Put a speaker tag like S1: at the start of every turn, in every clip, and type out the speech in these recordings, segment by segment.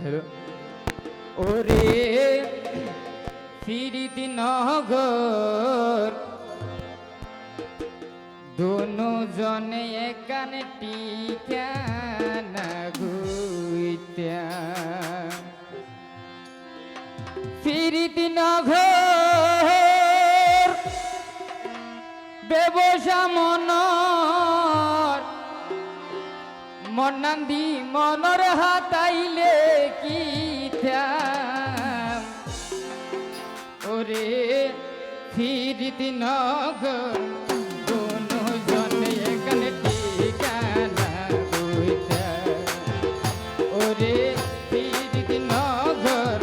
S1: হলো ওরে ফিরিতি নগর দোনো জনে একানে টিকানা গুইতা ফিরিতি নগর ব্যবসা মনর মনান্দি মনর হাতাইলে কি ওরে ফিরিতি নগর দোনো জনে এখানে ঠিকানা বুঝা ওরে ফিরিতি নগর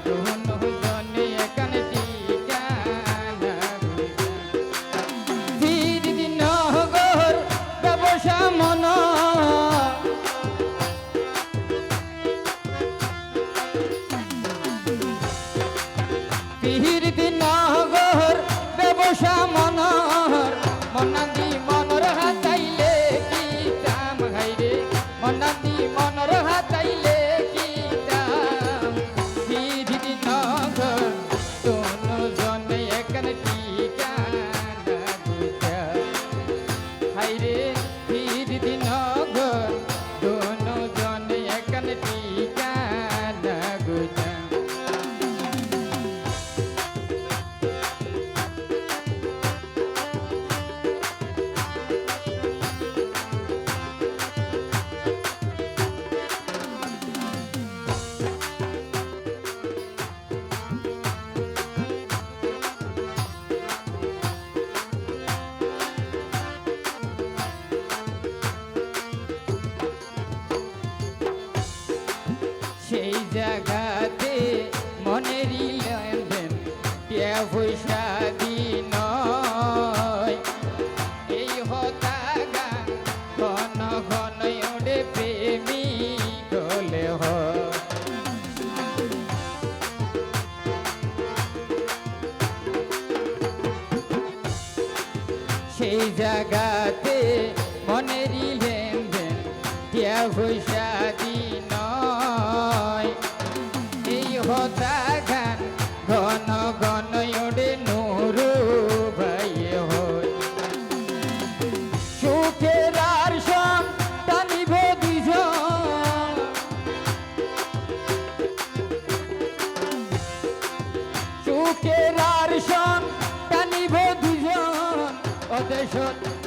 S1: দোনো জনে এখানে ঠিকানা বুঝা ফিরিতি নগর ব্যবসা মন ফিরিতি নগর ব্যবসা মনর মনান্দি মনর হাতাইলে কি দাম হাইরে মনান্দি মনর হাতাইলে কি দাম ফিরিতি নগর দোনো জনে এখানে ঠিকানা বুঝা হাইরে ফিরিতি নগর দোনো জনে এখানে ঠিকানা বুঝা সেই জায়গাতে মনেরই লেনদেন কে পয়সা দিন এই হতা গান ঘন ঘন ওডে প্রেমী গলে সেই জায়গাতে মনেরই লেনদেন কে পয়সা দিন এই হতা গান ঘন ঘন ওডে নুরু ভাই হয় সুখের আর সম টানিব দুজন সুখের আর সম টানিব দুজন অদেশত